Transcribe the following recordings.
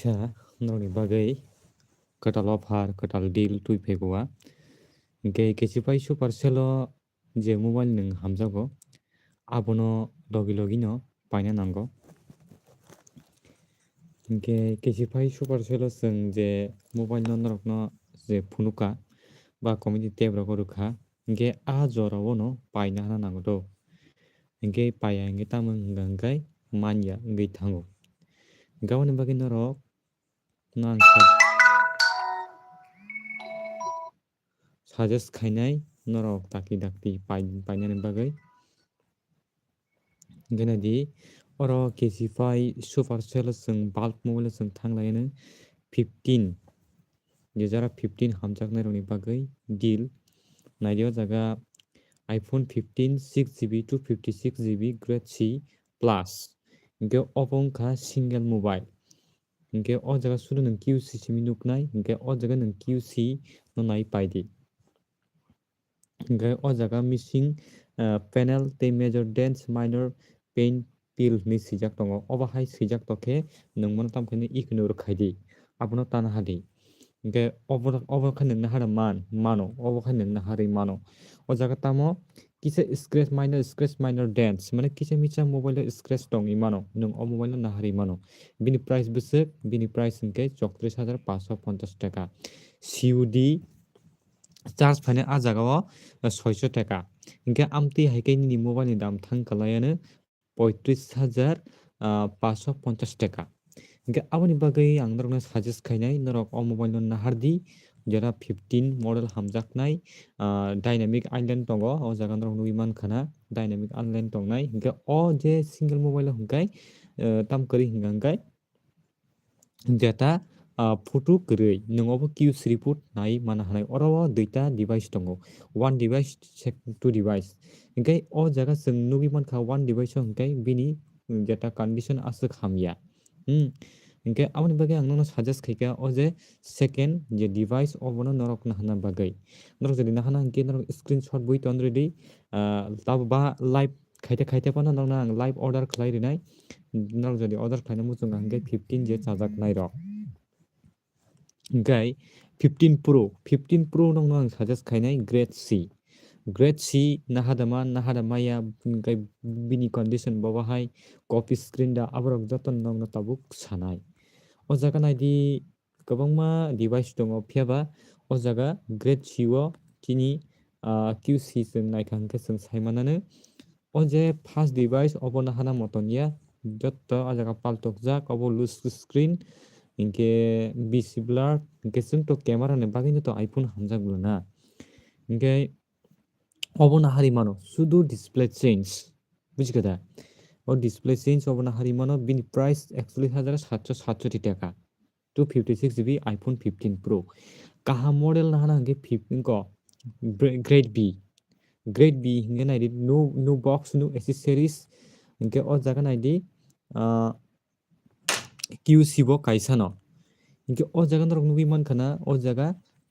kaisa noni bagai ketal offer ketal deal tui phegoa hingke kesipai supercell o je mobile nung hamjago abono logi logi no paina nango hingke kesipai supercell o chwng je mobile no norok no je phunuka ba community tab rok rwkha hingke ah jora o no paina hana nango to hingke paya hingke tamon hingka hingkai manya wngui thango gaboni bagui norok no ang suggest khainai norok taki dakti painani bagui hingke di oro kesipai supercell o chwng bulk mobile o chwng thanglaiano 15 je jara 15 hamjaknai rokni bagui deal naidi o jaga iPhone 15 6GB to 56GB Grade C Plus hingke obo wngkha single mobile hingke o jaga suru nung QC simi nuknai hingke o jaga nung QC no nai paidi hingke o jaga missing panel tei major dents minor pain pill ni sijak tongo obo hai sijak tokhe nungmano tamkhaino ikhono rwkhaidi abono tana hadi hingke obo khai nungna hara mano obo khai nungna harui mano o jaga tamo kisa scratch minor dents mane kisa misa mobile o scratch tongui mano nung o mobile no naharui mano bini price bwsuk bini price hingke 34550 taka COD charge fainai ah jagao 600 taka hingke amtui haikhe nini mobile ni dam thangkalaiano 35550 taka hingke aboni bagui ang norokno suggest khainai norok o mobile no nahardi jara 15 model hamjaknai dynamic island tongo o jaga norok nugui mankhana dynamic island tongnai hingke o je single mobile o hingkai tamkwri hingka hingkai data photo kwrui nungobo Q3 put nai mana hanai oro o duita device tongo one device two device hingkai o jaga chwng nugui mankha one device o hingkai bini data condition aswk hamya hingke aboni bagui ang no suggest khaikha o je second je device obono norok nahana bagui norok jodi nahana hingke norok screenshot bui tonredi tabo ba live khaite pano norokno ang live order khlai rwnai norok jodi order khlaina muchunga hingke 15 je chajaknai rok hingkai 15 Pro nokno ang suggest khainai Grade C nahadamaya hingkai bini condition bobo hai copy screen da aborok joto nokno tabuk sanai o jaga naidi kwbangma device tongo phiaba o jaga Grade C o chini QC chwng naikha hingke chwng saimanano o je first device obono hana moton ya joto o jaga paltokjak obo loose screen hingke BC blur hingke chwngto camera ni bagui no to iPhone hamjakbolo na hingke obono hari mano sudu display change bujikada o display change obono hari mano bini price 41767 taka 256GB iPhone 15 Pro kaham model nahana hingke 15 ko Grade B hingke naidi no box no accessories hingke o jaga naidi QC bo kaisa no hingke o jaga norok nugui mankhana o jaga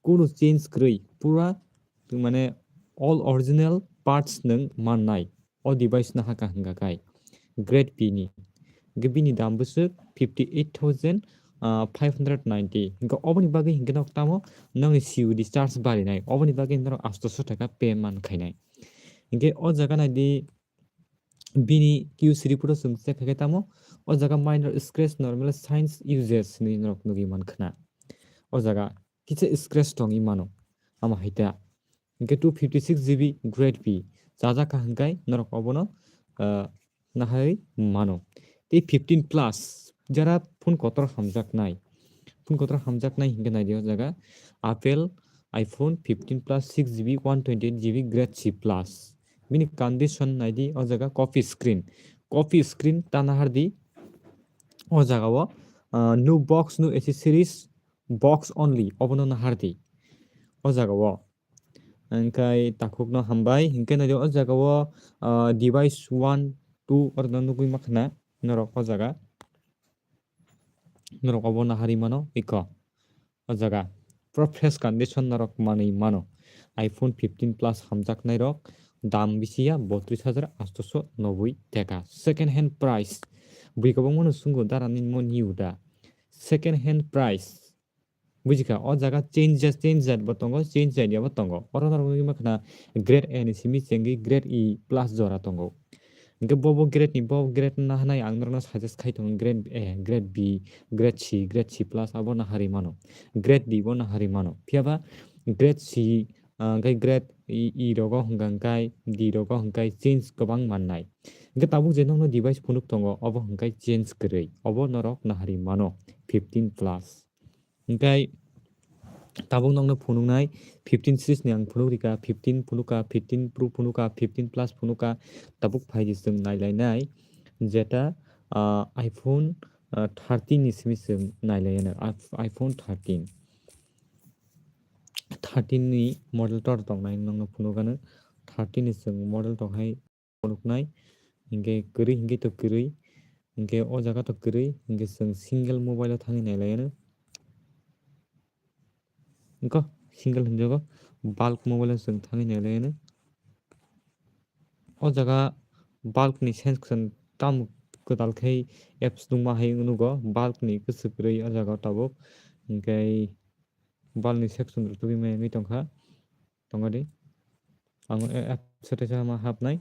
kono change kwrui pura mane all original parts nung mannai o device nahaka hingkakai Grade B ni hingke bini dam bwsuk 58,590 hingke oboni bagui hingke nok tamo nongni COD charge barinai oboni bagui norok 800 taka payment khainai hingke o jaga naidi bini Q3 Pro chwng check khaikhe tamo o jaga minor scratch normal science uses ni norok nugui mankhana o jaga kisa scratch tongi mano ama haita hingke 256GB Grade B chajaka hingkai norok obono nahai mano tei 15 plus jara phone kotor hamjaknai hingke naidi o jaga Apple iPhone 15 plus 6GB 128GB Grade C plus bini condition naidi o jaga copy screen tana hardi o jaga o no box no accessories box only obono nahardi o jaga o hingkai takhukno hambai hingke naidi o jaga o device 1 2 orno nugui mankhana norok o jaga norok obo nahari mano iko o jaga pura fresh condition norok manui mano iPhone 15 plus hamjaknai rok dam bisiya 32890 taka second hand price bui kwbangma no sungo darani mo new da second hand price बुझिखा अ जागा change जादबो tongo change जायदियाबो tongo oro norok माखना grade A ni simi chengi grade E plus jora tongo इनके बोबो grade नि बोबो ग्रेड ना हनाय आं नरना सजेस्ट खायथं grade A grade B grade C plus आबो ना हारि मानो ग्रेड डी बो ना हारि मानो फियाबा ग्रेड सी गाय ग्रेड ई रोगो हंगांगाय डी रोगो हंगाय चेंज गोबां माननाय इनके ताबु जे नंनो डिवाइस फुनुक दंगो अबो हंगाय चेंज गरै अबो नरक ना हारि मानो 15 plus इनकाय Tabuk नंनो फुनुनाय 15 series ni ang phunurika 15 phunuka 15 pro phunuka 15 plus phunuka tabuk phaiji जों नायलायनाय जेटा आइफोन 13 नि सिमि जों नायलायनो आइफोन 13 नि मडेल टर दंनाय नंनो फुनुगानो 13 नि जों मडेल दहाय फुनुकनाय इंगे गरै इंगे तो गरै इंगे अ जागा तो गरै इंगे जों सिंगल मोबाइल थाङि नायलायनो इनका सिंगल हिंजागा बाल्क मोबाइल जों थाङि नायलायनो अ जागा बाल्क नि सेन्स ताम गोदालखै एप्स दंमा हाय उनुगो बाल्क नि गोसोग्रै अ जागा ताबो इंगाय बाल्क नि सेक्सन तो बिमाय नgi तंखा तंगादि आं एप सेटेसा मा हाबनाय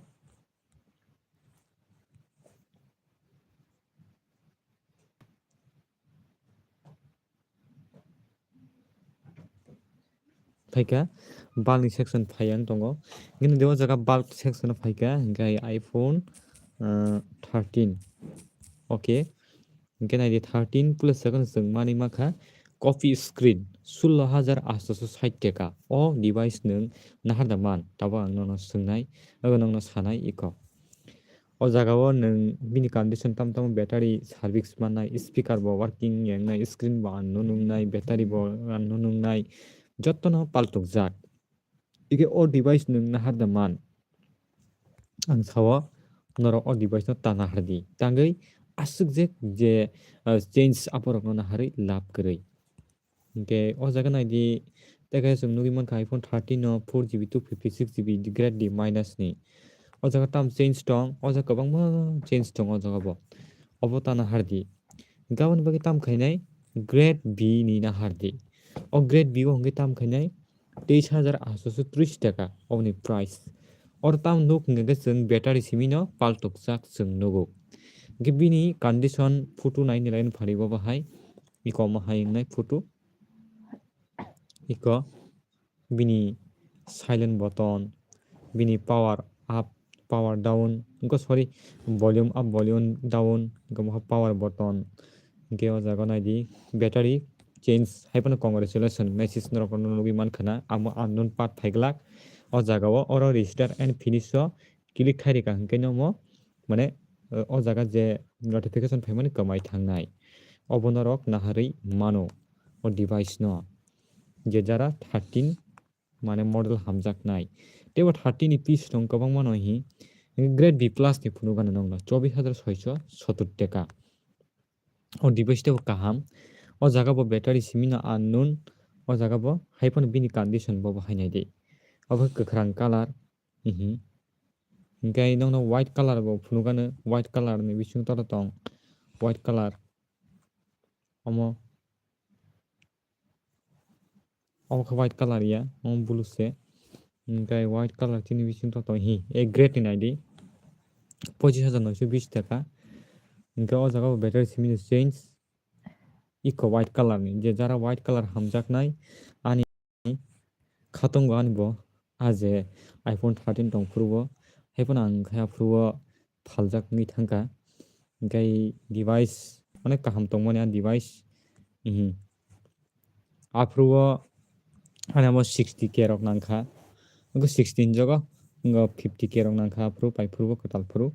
फाइका बाल्कनि सेक्सन फायानो दङ किन्तु देवा जागा बाल्क सेक्सन फाइका इंगाय आइफोन 13 ओके इंगाय नायदि 13 प्लस जागोन जों मानि माखा कफि स्क्रिन 16,860 टेका अ डिवाइस नों नाहारदामान ताबा आं नोंनाव सोंनाय नोंनाव सानाय इख अ जागाव नों बिनि कन्डिशन ताम ताम बेटारि सार्भिस मानाय स्पिकार बो वर्किं यांनाय स्क्रिन बो आननो नुनाय बेटारि बो आननो नुनाय जत्तनो पाल्टुक जाक इके अ डिवाइस नों नाहारदामान आं सावा नरो अ डिवाइस न ताना हारदि तांगै आसुक जे चेंज अपरक न हारै लाभ गरै इंके अ जागा नायदि तेगा जों नुगि मानखा iPhone 13 no 4GB 256GB grade D minus नि अ जागा ताम चेंज दं अ जागा गोबां मा चेंज दं अ जागा बो अबो ताना हारदि गाबोन बागै ताम खायनाय ग्रेड बी नि ना हारदि अ ग्रेड बी ओ हंगे ताम खायनाय 23,830 टाका अनि प्राइस और ताम नुक नगे जों बेटारि सिमिनो पाल्टुक जाक जों नुगो गिबिनि कन्डिशन फटो नायनि लाइन फारिबो बाहाय इको माहाय नाय फटो इको बिनी साइलेंट बटन बिनी पावर अप पावर डाउन इनको sorry volume up volume down इनको महा पावर बटन इनके जागा नायदि बैटरी चेंज हाइपन कांग्रेचुलेशन मेसेज नरकन नुगि मानखाना आमो आननोन पार्ट फाइगलाक अ जागाव और रजिस्टार एंड फिनिश क्लिक खारिका हंके नमो माने अ जागा जे नोटिफिकेशन फाइमाने कमाय थांनाय अबनरक नाहारै मानो अ डिवाइस न जे जारा 13 माने मॉडल हामजाकनाय तेवा 13 नि पीस दं गोबां मानो हि ग्रेड बी प्लस नि फुनुगानो नंना 24,670 टाका अ डिवाइस तेवा काहाम अ जागाबो बैटारि सिमिना आननोन अ जागाबो हाइपन बिनि कन्डिशन बो बाहायनाय दे अब गोख्रां कालार इंगाय नंनो व्हाइट कालार बो फुनुगानो व्हाइट कालार नि बिसिं तरा दं व्हाइट कालार अमो व्हाइट कालार या ब्लू से इंगाय व्हाइट कालार तिनि बिसिं तरा हि ए ग्रेड नि नायदि 25,920 टाका इंगाय अ जागाबो बैटारि सिमिना चेंज इको व्हाइट कालार नि जे जारा व्हाइट कालार हामजाकनाय आनि खातंगो आनिबो आजे आइफोन 13 दं फुरुबो हाइपन आं खाया फुरुबो फालजाक नि थांका इंगाय डिवाइस अनेक काहाम दं माने डिवाइस आफ्रुबो आनामो 60k रक नांखा इंगो 16 जगो इंगो 50k रक नांखा आफ्रु पाइफ्रुबो कटाल फुरु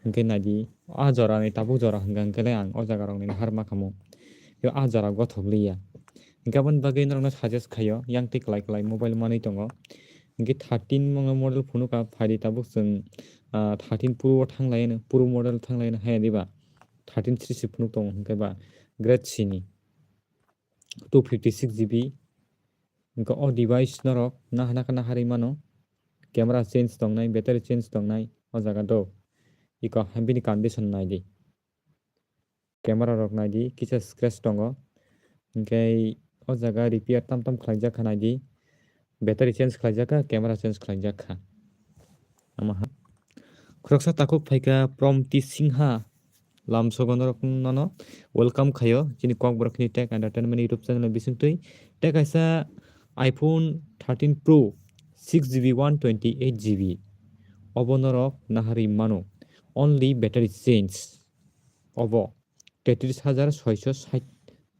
इंगाय नायदि आ जरा नि ताबु जरा हंगा इंगाय आं अ जागा रक नि हारमा खामो यो आ जरा गथबलिया गाबोन बागै नरनो साजेस्ट खायो yang tik लाइक मोबाइल मानै दङ इंगे 13 मॉडल फुनुका फारि ताबुक जों 13 प्रो थांलायनो प्रो मॉडल थांलायनो हाया दिबा 13 सीरीज फुनुक दं इंगायबा ग्रेड सी नि 256GB इंका अ डिवाइस नरक ना हानाका ना हारि मानो कैमरा चेंज दंनाय बैटरी चेंज दंनाय अ जागा दो इको हामबिनि कन्डिशन नायदि camera rok naidi kisa scratch tongo hingkei o jaga repair tamtam khlaijak naidi battery change khlaijak camera change khlaijak amaha khoroksa takuk phaika promti singha lamsogon rok no welcome khayo chini kok borok ni tech entertainment youtube channel bisingtui tech kaisa iphone 13 pro 6GB 128GB obonorok nahari mano only battery change obo 33,660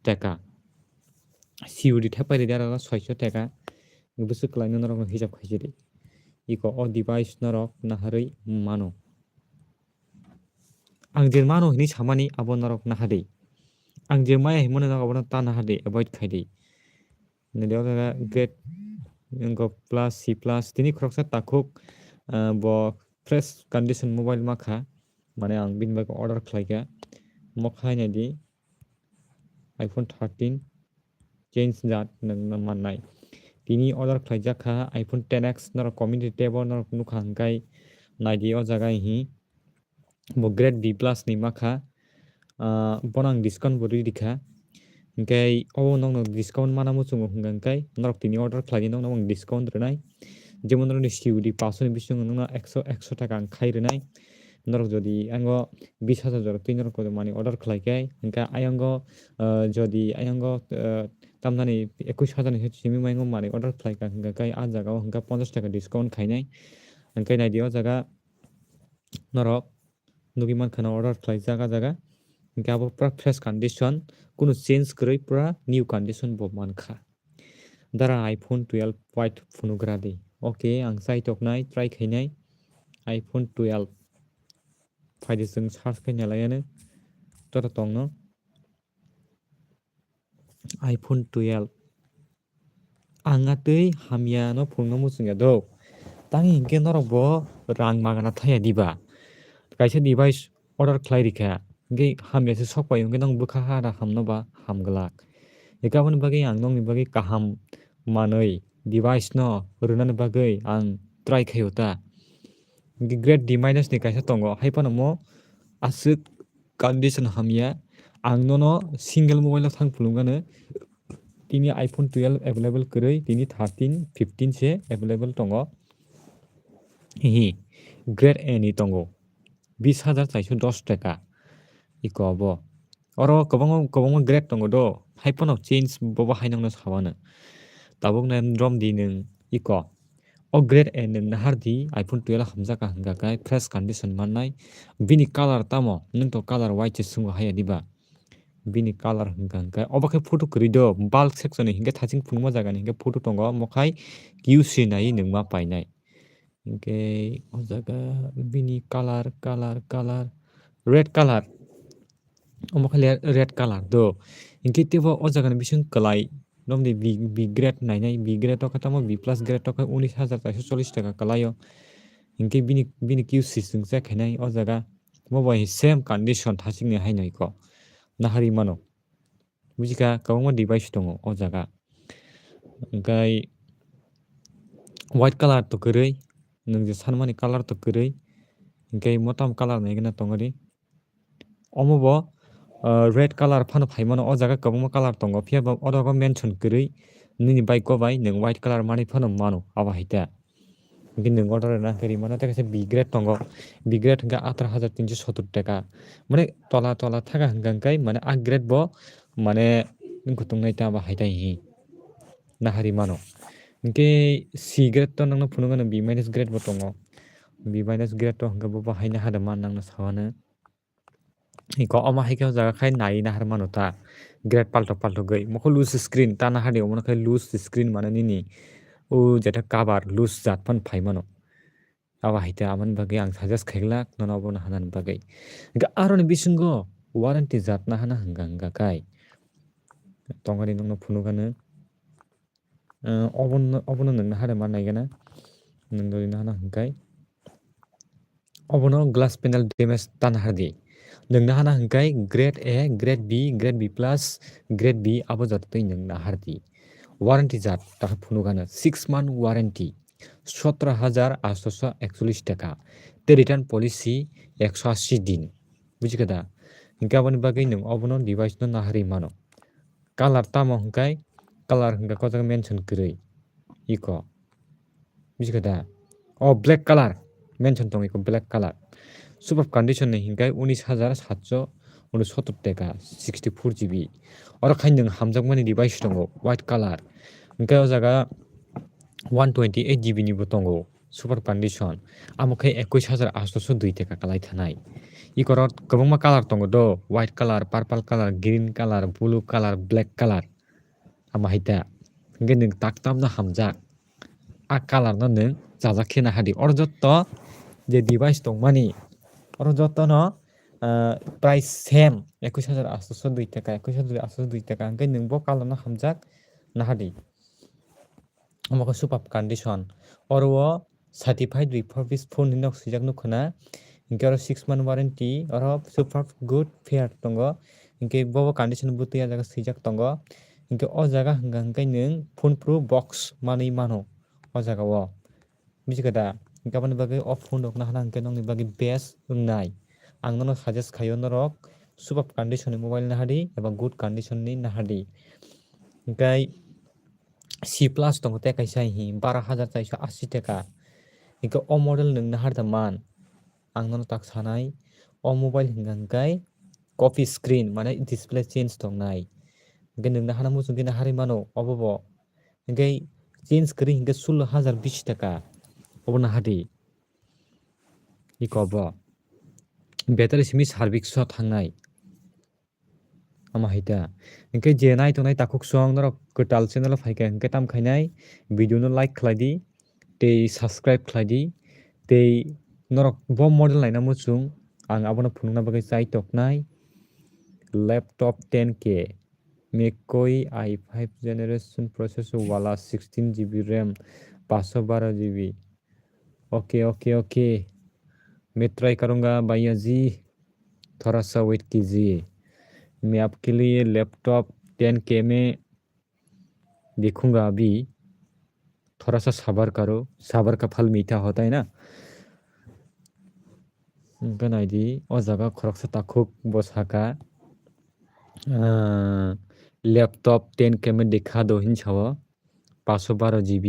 টাকা সিউডি থাপাই রে আরা 600 টাকা বুসু ক্লাইন নরক হিসাব খাইছে রে eco অ device নরক নাহারই মানো आं जे मानो हिनि सामानि abo norok nahade ang je maya himone nok abo ta nahade avoid khaide nideo daga get ngo plus c plus tini khoroksa takuk bo fresh condition mobile makha mane ang bin bag order khlaiga mokhai nadi iphone 13 change jat nang manai tini order khlaijak iphone 10x norok community tab norok nukha hangkai naidi o jaga hi bo grade b plus ni makha bonang discount bo dikha hingkai o nong discount mana mo chungo hingkai norok tini order khlai nong discount renai jemon ni siudi 500 ni bising nong 100 টাকা khai renai norok jodi ango 20,000 jorok tin norok mani order khlaikai hingka ayango jodi ayango tamnani 21,000 ni simi maingo mani order khlaika hingkai a jaga hingka 50 টাকা discount khainai hingkai nai dio jaga norok nugiman khana order khlai jaga hingka abo pura fresh condition kuno change kroi pura new condition bo mankha dara iphone 12 white phunugra de okay ang sai toknai try khainai iphone 12 faide jeng search khaina layane tota tongno iphone 12 anga tei hamya no phungno muchunga do tangi hingke norok bo rang magana thaya diba kaisa device order khlai rikha hingke hamya se sokpai hingke nong bukha hara hamno ba hamglak ekaboni bagi ang nongni bagi kaham manui device no runani bagi ang try khayota grade d minus ni kaisa tongo haipano mo asuk condition hamya ang no single mobile no thang phulungane tini iphone 12 available koroi tini 13 15 se available tongo hi grade a ni tongo 20,410 টাকা iko abo oro kobangma grade tongo do haipano change bobo hainangno sabano tabuk na drom di nung iko o grade a nung nahardi iphone 12 hamjaka hingkai fresh condition mannai bini color tamo nung to color white sungo haya diba bini color hingkai obakai photo kori do bulk section ni hingkai thaching phungma jaga ni hingkai photo tongo mokhai qc nai nungma painai hingkai o jaga bini color red color omokhai red color do hingkai tebo o jaga ni bising klai nomdi b grade nainai b grade to katamo b plus grade to 19,440 টাকা kalayo hingkai bini qc sungsa khainai o jaga mobile same condition thaching ni hainai ko nahari mano bujika kabangma device tongo o jaga hingkai white color to koroi nung je sanmani color to koroi hingkai motam color naigena tongori omo bo red color phano phaimano o jaga kabangma color tongo phiaba odago mention koroi nini bike ko bai nung white color mani phano mano aba haita hingkai nung order na kari mano ta kaisa b grade tongo b grade hingka 18,370 টাকা mane tola thaga hingkai mane a grade bo mane nungko tongnai ta aba haita hi nahari mano hingkai c grade to nangno phunukano b minus grade bo tongo b minus grade to hingka bo haina hada man nangno sawano iko oma haike jaga khai nai nahar mano ta grade palto goi moko loose screen ta nahari omono khai loose screen mane nini o jeta cover loose jat pan phaimano aba haita aman bagi ang suggest khailak nono bono hanan bagi ga aroni bisingo warranty jat na hana hanga kai tongari nongno phunukano obono nung hare man naigana nung dori hana hingkai obono glass panel damage tan hardi nung hana hingkai grade a grade b plus grade b abo jat tei nung hardi warranty jat ta phunukano 6 month warranty 17,841 টাকা তে return policy 180 দিন বুঝিকা हिंके aboni bagui nung obono device no nahari mano color tamo hingkai color hingka ko jaga mention kwrui iko bujiga da black color mention tongo iko black color super condition ni hingkai 19,769 taka 64 GB oro khainung hamjakmani device tongo white color hingkai o jaga 128 GB ni bo tongo super condition amo khai 21,802 taka kalai thanai ikorot kwbangma color tongo do white color purple color green color blue color black color ama haita hingke nung taktam no hamjak color no nung chajak khena hadi oro jotto je device tongmani oro jotto no price same 21,802 taka 21,802 taka hingke nung bo color no hamjak nahadi amako super condition oro o certified refurbished phone hinok swijak nukkha hingke oro 6 month warranty oro super good fair tongo hingke bo condition butui jaga swijak tongo hingke o jaga hingka hingkai nung phone proof box manui mano o jaga o bujiga da hingke aboni bagui o phone rok nahana hingke nongni bagui best wngnai ang no suggest khaio norok super condition ni mobile nahadi eba good condition ni nahadi hingkai C plus tongo te kaisa hi 12,480 taka hingke o model nung naharda man ang no tak sanai o mobile hingka hingkai coffee screen mane display change tongnai hingke nung nahana muchung ke nahari mano obo bo hingke change kwrui hingke 16,020 taka obo nahadi iko bo battery simi service o thangnai ama haita hingke je nai tongnai takuk song norok kwtal channel o phaika hingke tam khainai video no like khlai di tei subscribe khlai di tei norok bo model naina muchung ang abono phunukna bagui chai toknai laptop 10K McCoy i5 generation processor wala 16 GB RAM 512 GB okay मैं try करूंगा भैया जी थोड़ा सा wait कीजिए मैं आपके लिए laptop 10K में देखूंगा अभी थोड़ा सा सब्र करो सब्र का फल मीठा होता है ना गनाइदी ओ जगह खरकसा ताखुक बसाका लैपटॉप 10K में दिखा दो हिंसाव 512 GB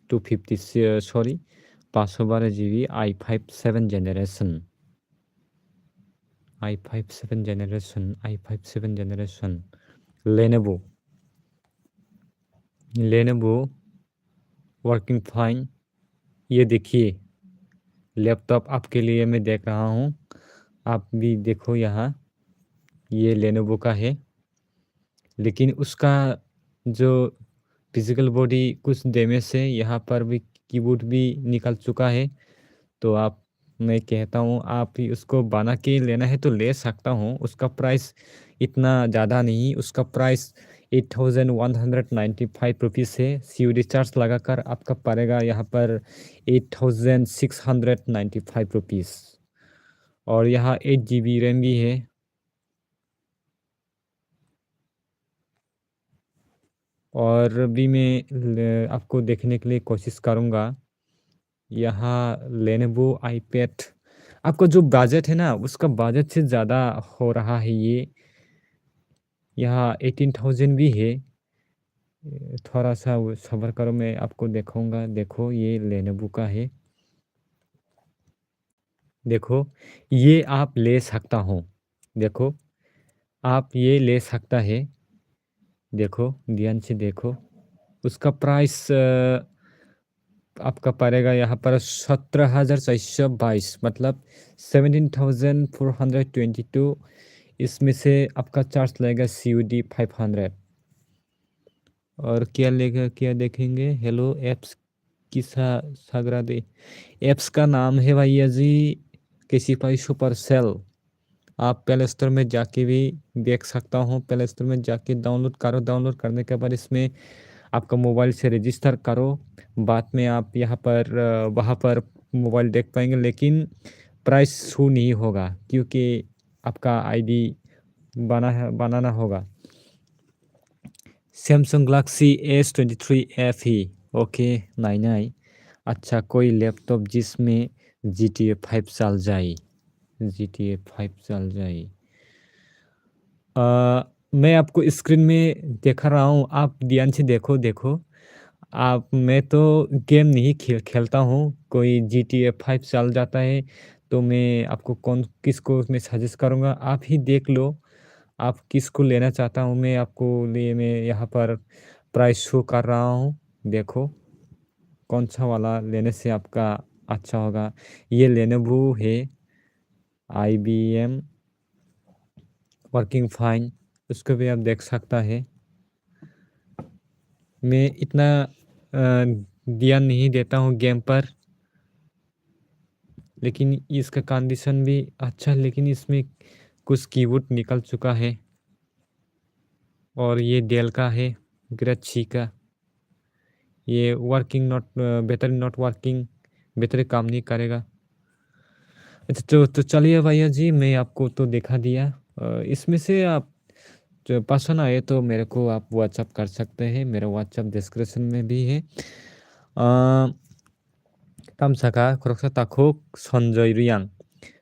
256 sorry 512 GB i5 7 generation i5 7 generation Lenovo working fine ये देखिए लैपटॉप आपके लिए मैं देख रहा हूँ आप भी देखो यहाँ ये Lenovo का है लेकिन उसका जो फिजिकल बॉडी कुछ डैमेज है यहाँ पर भी कीबोर्ड भी निकल चुका है तो मैं कहता हूँ आप ही उसको बना के लेना है तो ले सकता हूँ उसका प्राइस इतना ज़्यादा नहीं उसका प्राइस 8,195 रुपीज़ है COD चार्ज लगाकर आपका पड़ेगा यहाँ पर 8,695 रुपीज़ और यहाँ 8 GB रैम भी है और भी मैं आपको देखने के लिए कोशिश करूँगा यहाँ Lenovo iPad आपका जो बजट है ना उसका बजट से ज़्यादा हो रहा है ये यहाँ 18,000 भी है थोड़ा सा सब्र करो मैं आपको दिखाऊंगा देखो ये Lenovo का है देखो ये आप ले सकता हो देखो आप ये ले सकता है देखो ध्यान से देखो उसका प्राइस आपका पड़ेगा यहाँ पर 17,422 मतलब 17,422 इसमें से आपका चार्ज लगेगा COD 500 और क्या देखेंगे हेलो एप्स की सागरा दे एप्स का नाम है भैया जी केसीफाई सुपर सेल आप प्ले स्टोर में जाके भी देख सकता हूँ प्ले स्टोर में जाके डाउनलोड करो डाउनलोड करने के बाद इसमें आपका मोबाइल से रजिस्टर करो बाद में आप यहाँ पर वहाँ पर मोबाइल देख पाएंगे लेकिन प्राइस शो नहीं होगा क्योंकि आपका आईडी बनाना होगा Samsung Galaxy S23 FE okay नाई अच्छा कोई लैपटॉप जिसमें GTA 5 चल जाए GTA 5 चल जाए मैं आपको स्क्रीन में दिखा रहा हूँ, आप ध्यान से देखो। आप मैं तो गेम नहीं खेलता हूँ, कोई GTA 5 चल जाता है, तो मैं आपको किसको मैं सजेस्ट करूँगा, आप ही देख लो, आप किसको लेना चाहता हूँ मैं आपको लिए मैं यहाँ पर प्राइस शो कर रहा हूँ, देखो, कौन-सा वाला लेने से आपका अच्छा होगा। ये लेनोवो है, IBM वर्किंग फाइन, उसको भी आप देख सकता है। मैं इतना ध्यान नहीं देता हूँ गेम पर, लेकिन इसका कंडीशन भी अच्छा है, लेकिन इसमें कुछ कीबोर्ड निकल चुका है और ये डेल का है, ग्रेची का। ये working not battery not working, battery काम नहीं करेगा। अच्छा तो चलिए भैया जी, मैं आपको तो दिखा दिया। इसमें से आप जो पसंद आए तो मेरे को आप व्हाट्सअप कर सकते हैं, मेरा व्हाट्सअप डिस्क्रिप्शन में भी है। Tamsaka Koroksa Takuk Sonjoy Riyang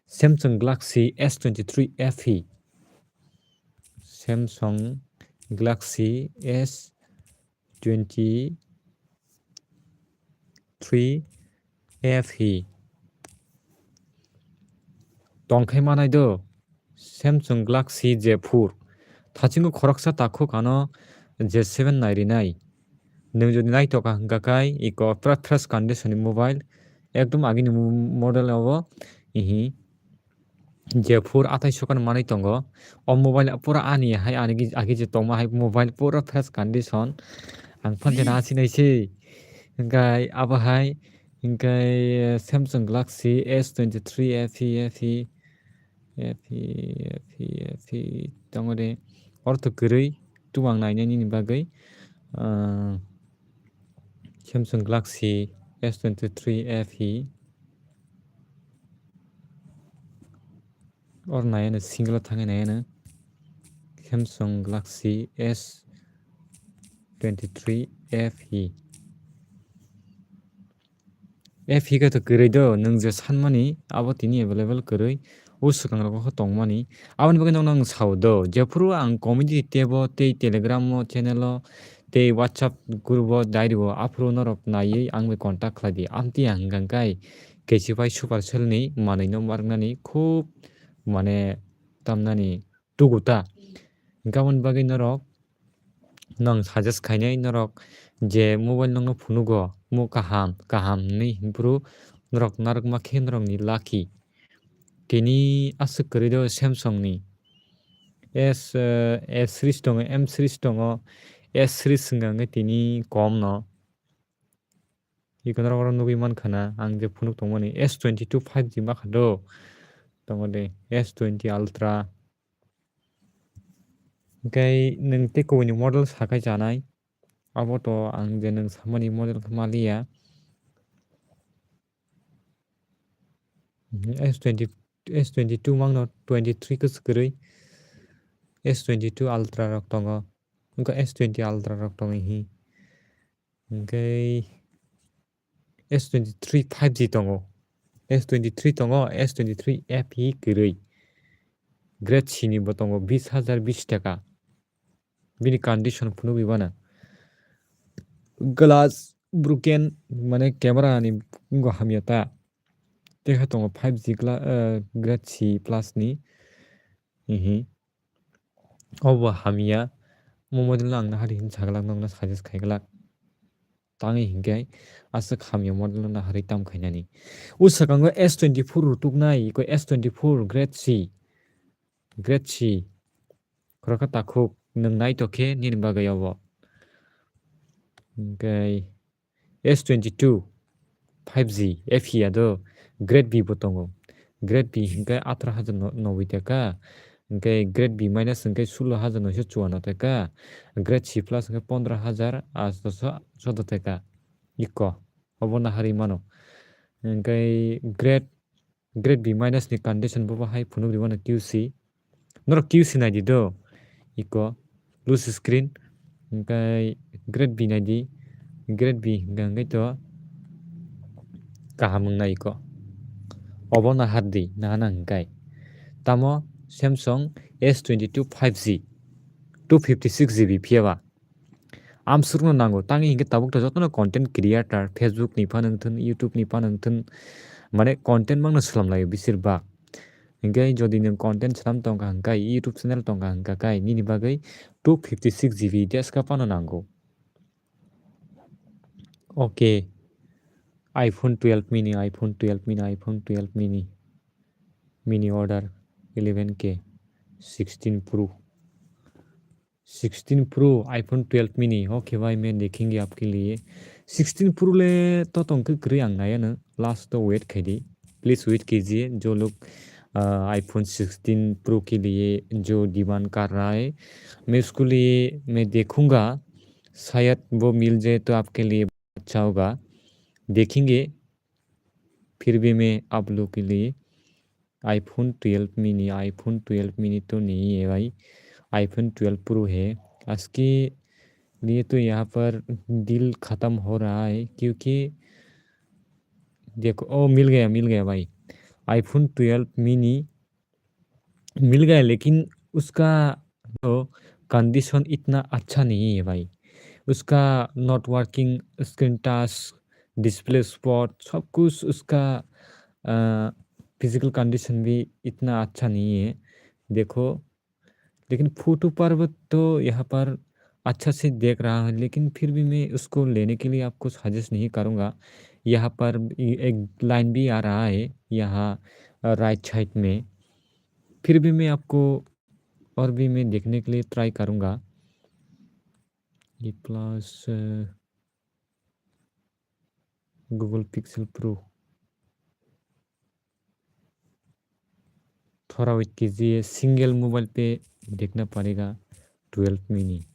Samsung Galaxy S23 FE, Samsung Galaxy S23 FE Tongkai Manaido Samsung Galaxy J4 Tachingo Koroksa Takuk Ano J799 नों जुदि नायथ'का हंगाखाय इको फ्रेश कन्डिशन मोबाइल एकदम आगिनि मॉडल अब इहि J4 2800 मानै दङ मोबाइल पूरा आनिहाय आगि जे दंमाहाय मोबाइल पूरा फ्रेश कन्डिशन आं फानदेना आसिनायसै ओमफ्राय आबाहाय ओमफ्राय Samsung Galaxy S23 FE दङ दे अर्थ गोरै तु आं नायनायनि बागै Samsung Galaxy S23 FE or nayan single thang nayan Samsung Galaxy S23 FE FE ka to gरै do nung je sanmani abo tini available gरै usukang ro ko tongmani aboni bagay nang sao do jepuru ang comedy tebo te Telegram channel te WhatsApp group diary apro norok nai ang me contact khladi amti ang gangkai KCI Supercell ni manai no marnani khub mane tamnani tuguta gabon bagay norok nang suggest khainai norok je mobile nang no phunugo mo kaham ni himpru norok narok ma khen norok ni lucky kini asuk korido Samsung ni S series dong M series dong S series ngang tini kom no ikonor oro nugi man khana ang je phunuk tongmani S22 5G ma khado tongode S20 Ultra gai nung te ko ni model sakai janai abo to ang je nung samani model khamalia S20 S22 mang no 23 ka skrai S22 Ultra rok tongo unka S20 Ultra rok tongi hi gai S23 5G tongo S23 tongo S23 FE grai Great sini bo tongo 20,020 taka bini condition phunu bibana glass broken mane camera ni ngo hamiata tekha tongo 5G Great C plus ni ihi obo hamia mo model ang na hari hin saglang nang na suggest khaiglak tangi hingai asa khamya model na hari tam khainani usakang S24 rutuknai ko S24 Great C khoraka takhuk nang nai tokhe nin bagayawo okay S22 5G FE ado Grade B botongo Grade B hingai 18,090 taka hingai Grade B minus hingai 16,954 taka Grade C plus hingai 15,814 taka iko obona hari mano hingai Grade B minus ni condition bo hai phunuk ribana QC nor QC nai di do iko loose screen hingai Grade B nai di Grade B hingai to kahamung na iko obona haddi nana hingai tamo Samsung S22 5G 256GB 피해봐. 암스루는 나고 땅이 이게 따복도 저거는 컨텐츠 크리에이터 Facebook 니 파능튼 YouTube 니 파능튼 माने content mang slamlayo bisirba hingkai jodi nung content slam tongka hingkai YouTube channel tongka hingkai nini bagai 256GB desk ka pano nango. Okay, iPhone 12 mini, iPhone 12 mini, iPhone 12 mini, mini order 11K, 16 Pro, 16 Pro, iPhone 12 mini. Okay भाई मैं देखेंगे आपके लिए 16 Pro ले तो तुमको करी आंगना है ना लास्ट तो वेट करिए प्लीज़ वेट कीजिए जो लोग आईफोन 16 Pro के लिए जो डिमांड कर रहा है मैं उसके लिए मैं देखूंगा शायद वो मिल जाए तो आपके लिए अच्छा होगा देखेंगे फिर भी मैं आप लोग के लिए आईफोन 12 मिनी तो नहीं है भाई आईफोन 12 Pro है इसके लिए तो यहाँ पर डील ख़त्म हो रहा है क्योंकि देखो ओ मिल गया भाई आईफोन 12 मिनी मिल गया लेकिन उसका तो कंडीशन इतना अच्छा नहीं है भाई उसका not working screen touch display spot सब कुछ उसका फिजिकल कंडीशन भी इतना अच्छा नहीं है देखो लेकिन फोटो पर तो यहाँ पर अच्छा से देख रहा है लेकिन फिर भी मैं उसको लेने के लिए आपको सजेस्ट नहीं करूँगा यहाँ पर एक लाइन भी आ रहा है यहाँ राइट साइड में फिर भी मैं आपको और भी मैं देखने के लिए ट्राई करूँगा ये प्लस गूगल पिक्सल प्रो थोड़ा वेट कीजिए सिंगल मोबाइल पे देखना पड़ेगा 12 मिनी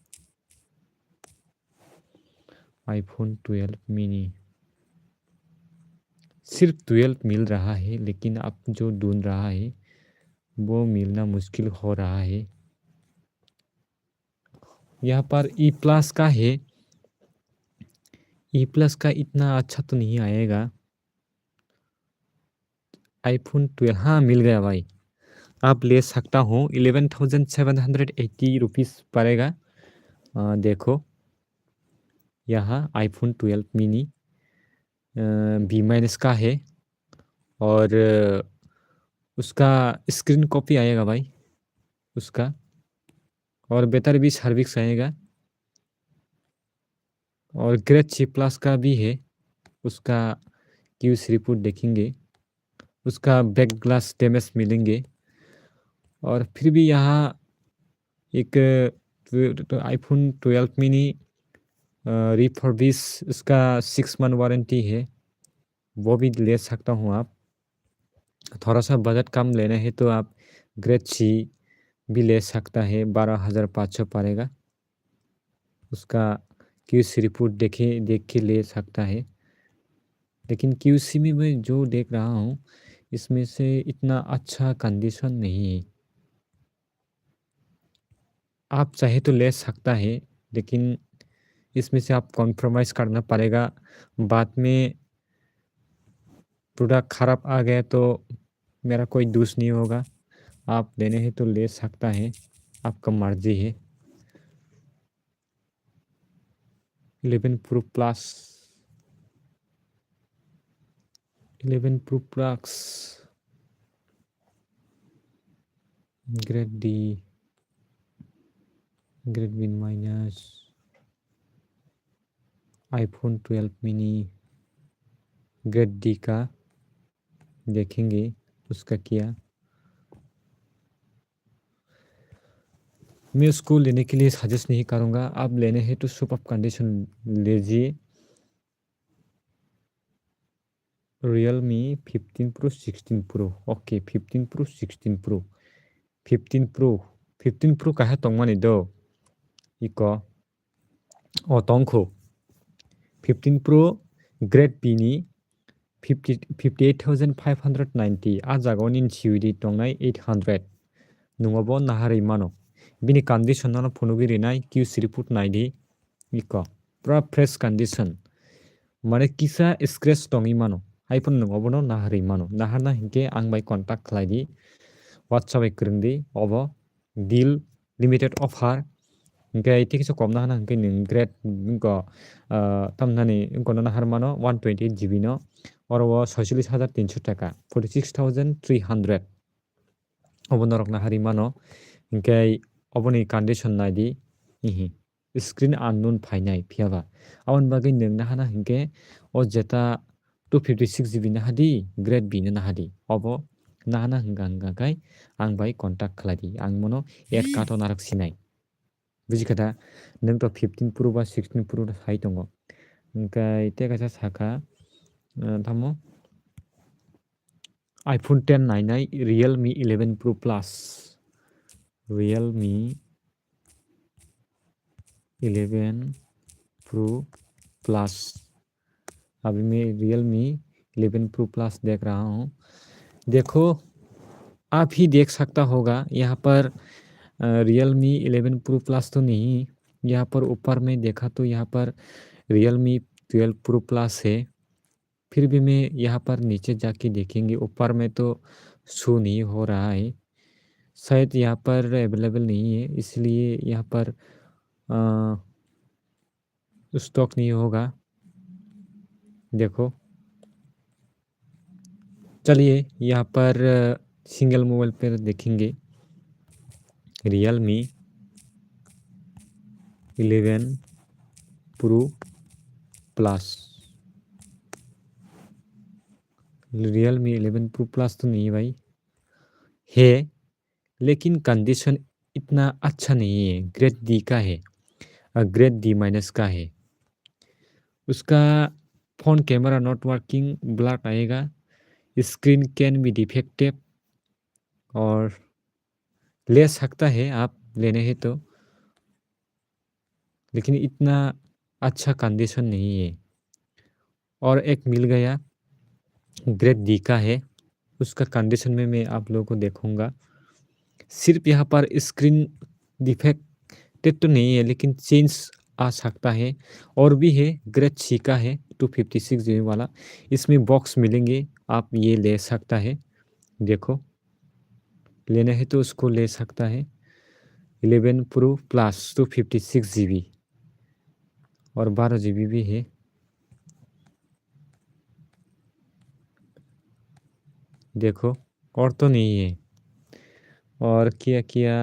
आईफोन 12 मिनी सिर्फ 12 मिल रहा है लेकिन आप जो ढूंढ रहा है वो मिलना मुश्किल हो रहा है यहाँ पर ई प्लस का है ई प्लस का इतना अच्छा तो नहीं आएगा आईफोन 12 हाँ मिल गया भाई आप ले सकता हूँ 11,780 रुपीज़ पड़ेगा देखो यहाँ आईफोन 12 मिनी बी माइनस का है और उसका स्क्रीन कॉपी आएगा भाई उसका और बेहतर भी सर्विस आएगा और ग्रेट सी प्लस का भी है उसका क्यूज रिपोर्ट देखेंगे उसका बैक ग्लास डैमेज मिलेंगे और फिर भी यहाँ एक आईफोन 12 मिनी रिफर्बिश उसका 6 मंथ वारंटी है वो भी ले सकता हूँ आप थोड़ा सा बजट कम लेना है तो आप ग्रेट सी भी ले सकता है 12,500 पड़ेगा उसका क्यूसी रिपोर्ट देख के ले सकता है लेकिन क्यूसी में मैं जो देख रहा हूँ इसमें से इतना अच्छा कंडीशन नहीं है आप चाहे तो ले सकता है लेकिन इसमें से आप कॉम्प्रोमाइज़ करना पड़ेगा बाद में प्रोडक्ट ख़राब आ गया तो मेरा कोई दोष नहीं होगा आप लेने हैं तो ले सकता है आपका मर्जी है 11 Pro Plus 11 Pro Plus grade D grade B minus iPhone 12 mini grade D का देखेंगे उसका क्या मैं उसको लेने के लिए सजेस्ट नहीं करूँगा आप लेने हैं तो सुपर कंडीशन लीजिए Realme 15 Pro 16 Pro okay 15 Pro 16 Pro 15 Pro 15 Pro का है 동만이도 이거 동코 15 Pro Grade B니 58,590 आ जागावनि CUD दंनाय 800 नङाबो नाहारै मानो बिनि कंडीशनानो फनुगिरिनाय क्यूसी रिपोर्ट नायदि इको पूरा फ्रेश कंडीशन माने किसा स्क्रैच दंइ मानो आईफोन नङाबो नाहारै मानो नाहारना हिंके आं bye कन्टाक्ट खालायदि WhatsApp krengdi obo deal limited offer hingke tikisa komna hana hingke ning grade ko tamnani kono harmano 128 GB no oro 46,300 টাকা 46,300 obono rokna harimano hingke oboni condition naidi ihi screen unknown phainai phiaba aboni bagui nungna hana hingke o jeta 256 GB na hadi grade B na hadi obo nahana hingka kai ang bai contact khladi ang mono add kato narak sinai bujikata nung to 15 Pro ba 16 Pro hai tongo hingkai tekaisa saka thamo iPhone 10 nainai Realme 11 Pro Plus Realme 11 Pro Plus अभी मैं Realme 11 Pro Plus देख रहा हूँ देखो आप ही देख सकता होगा यहाँ पर Realme 11 Pro Plus तो नहीं यहाँ पर ऊपर में देखा तो यहाँ पर Realme 12 Pro Plus है फिर भी मैं यहाँ पर नीचे जाके देखेंगे ऊपर में तो शो नहीं हो रहा है शायद यहाँ पर अवेलेबल नहीं है इसलिए यहाँ पर स्टॉक नहीं होगा देखो चलिए यहाँ पर सिंगल मोबाइल पर देखेंगे Realme 11 Pro Plus Realme 11 Pro Plus तो नहीं भाई है लेकिन कंडीशन इतना अच्छा नहीं है ग्रेड डी का है ग्रेड डी माइनस का है उसका phone camera not working blur आएगा स्क्रीन कैन बी डिफेक्टिव और ले सकता है आप लेने हैं तो लेकिन इतना अच्छा कंडीशन नहीं है और एक मिल गया ग्रेड डी का है उसका कंडीशन में मैं आप लोगों को देखूंगा सिर्फ यहाँ पर स्क्रीन डिफेक्टेड तो नहीं है लेकिन चेंज आ सकता है और भी है ग्रेड सी का है 256 GB वाला इसमें बॉक्स मिलेंगे आप ये ले सकता है देखो लेना है तो उसको ले सकता है 11 Pro Plus 256 GB और 12 GB भी है देखो और तो नहीं है और क्या किया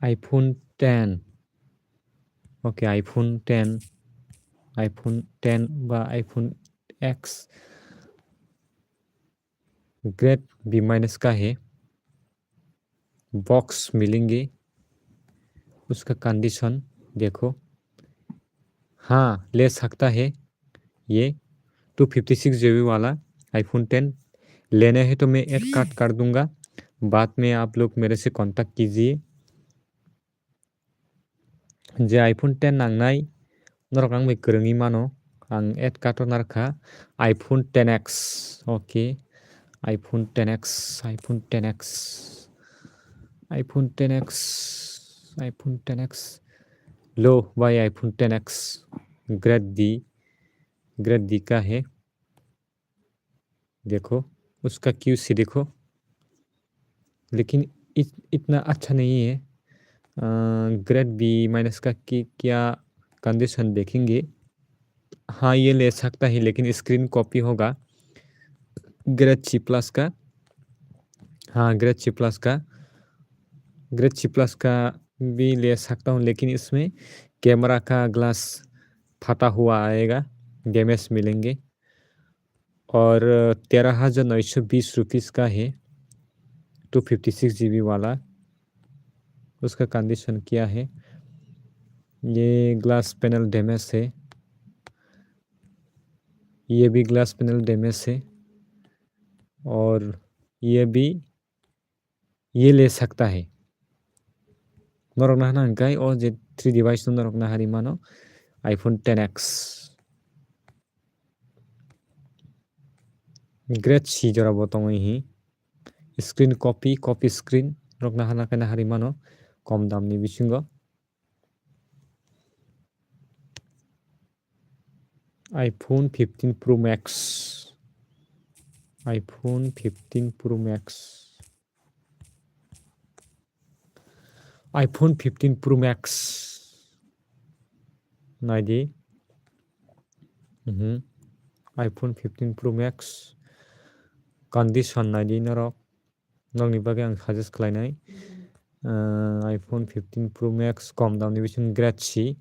iPhone 10 ओके iPhone 10 बा iPhone X grade B minus का है बॉक्स मिलेंगे उसका कंडीशन देखो हाँ ले सकता है ये 256 GB वाला iPhone 10 लेना है तो मैं ऐड कार्ड कर दूंगा बाद में आप लोग मेरे से कांटेक्ट कीजिए जे iPhone 10 नांगनाय नरक आं बै गोरोङै मानो आं ऐड कार्ड नारखा iPhone 10X okay iPhone 10X iPhone 10X iPhone 10X iPhone 10X लो बाय iPhone 10X ग्रेड डी का है देखो उसका QC देखो लेकिन इतना अच्छा नहीं है ग्रेड बी माइनस का क्या कंडीशन देखेंगे हाँ ये ले सकता है लेकिन स्क्रीन कॉपी होगा ग्रेड सी प्लस का हाँ ग्रेड सी प्लस का भी ले सकता हूँ लेकिन इसमें कैमरा का ग्लास फटा हुआ आएगा डैमेज मिलेंगे और 13,920 रुपीज़ का है 256 GB वाला उसका कंडीशन क्या है ये ग्लास पैनल डैमेज है ये भी ग्लास पैनल डैमेज है और ये भी ये ले सकता है नरकना हाना हंकाय और जे 3 डिवाइस नरकना हारी मानो iPhone 10X ग्रेड सी जरा बताऊँ ही स्क्रीन कॉपी स्क्रीन रखना हाना कहना हारी मानो कम दामनि बिसिंगो iPhone 15 Pro Max iPhone 15 pro Max, iPhone 15 pro Max नायदि आईफोन 15 प्रो मैक्स कन्डिशन नायदि नरक नंनि बागै आं साजेस्ट खालायनाय आईफोन 15 प्रो मैक्स कम दामनि बिसिम ग्रेटसि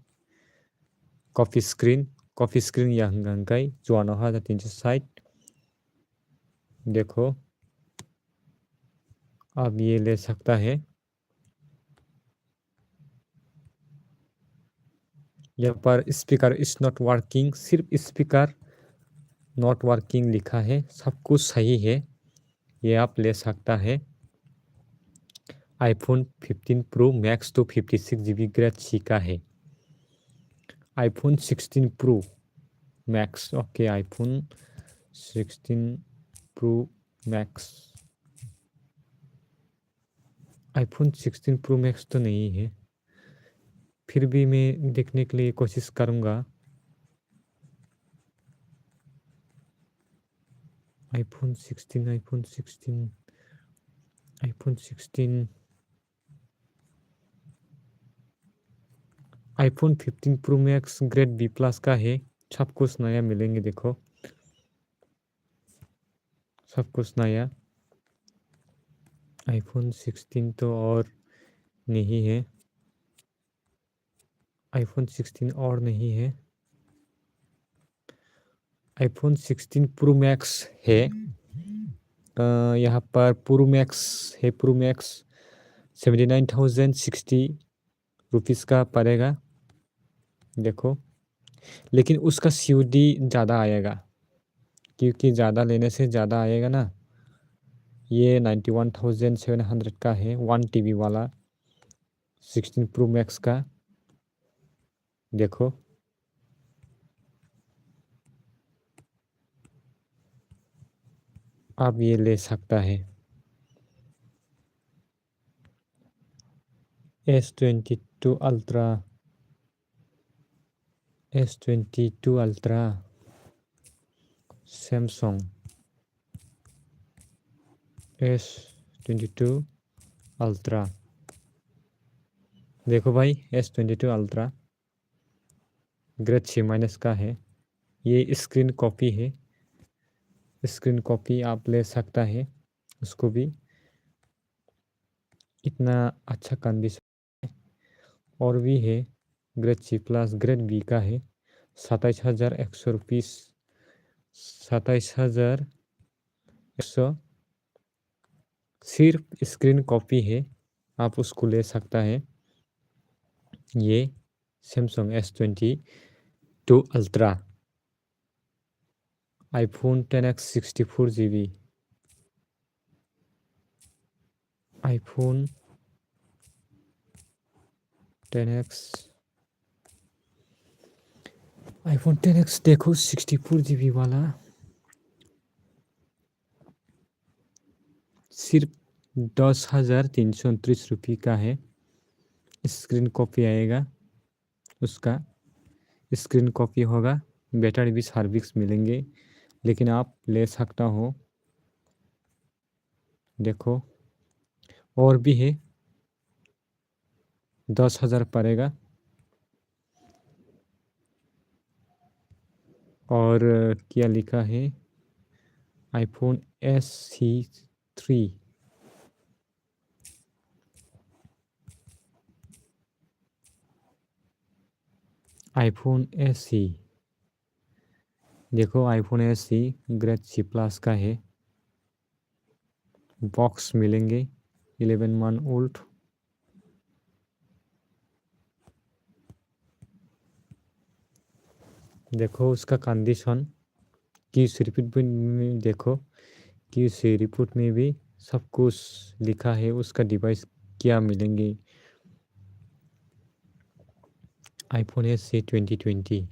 कॉफी स्क्रीन या हंगाई जो 9360। देखो अब ये ले सकता है। यहाँ पर स्पीकर इज नॉट वर्किंग, सिर्फ स्पीकर नॉट वर्किंग लिखा है, सब कुछ सही है, ये आप ले सकता है। आईफोन 15 प्रो मैक्स तो 56 GB ग्रेड सी का है। IPhone 16 pro max, okay iPhone 16 pro Max, iPhone 16 pro max तो नहीं है, फिर भी मैं देखने के लिए कोशिश करूँगा। IPhone 16 iPhone 15 pro max grade B plus का है, सब कुछ नया मिलेंगे। देखो सब कुछ नया। आईफोन 16 तो और नहीं है, आईफोन 16 और नहीं है, आईफोन 16 प्रो मैक्स है। यहाँ पर प्रो मैक्स है, प्रो मैक्स 79,060 रुपीज़ का पड़ेगा। देखो लेकिन उसका COD ज़्यादा आएगा, क्योंकि ज़्यादा लेने से ज़्यादा आएगा ना। ये 91,700 का है, 1 TB वाला 16 प्रो मैक्स का। देखो आप ये ले सकता है। S22 ultra, S22 ultra Samsung, S22 ultra. देखो भाई S22 अल्ट्रा ग्रेड 6- का है, ये स्क्रीन कॉपी है, स्क्रीन कॉपी आप ले सकता है उसको भी, इतना अच्छा कंडीशन। और भी है grade C plus, grade B का है 27,100 रुपीज़, 27,100, सिर्फ स्क्रीन कॉपी है, आप उसको ले सकता है। ये Samsung S22 ultra, iPhone 10X 64 GB, iPhone 10X देखो 64 GB वाला सिर्फ 10,329 रुपये का है। स्क्रीन कॉपी आएगा, उसका स्क्रीन कॉपी होगा, बैटरी भी सर्विस मिलेंगे, लेकिन आप ले सकता हो। देखो और भी है, 10,000 पड़ेगा। और क्या लिखा है, आईफोन SE3, आईफोन SE, देखो iPhone SE grade C plus का है, बॉक्स मिलेंगे 11 मंथ ओल्ड। देखो उसका कंडीशन की रिपोर्ट में, देखो कि उस रिपोर्ट में भी सब कुछ लिखा है, उसका डिवाइस क्या मिलेंगे। आईफोन SE 2020,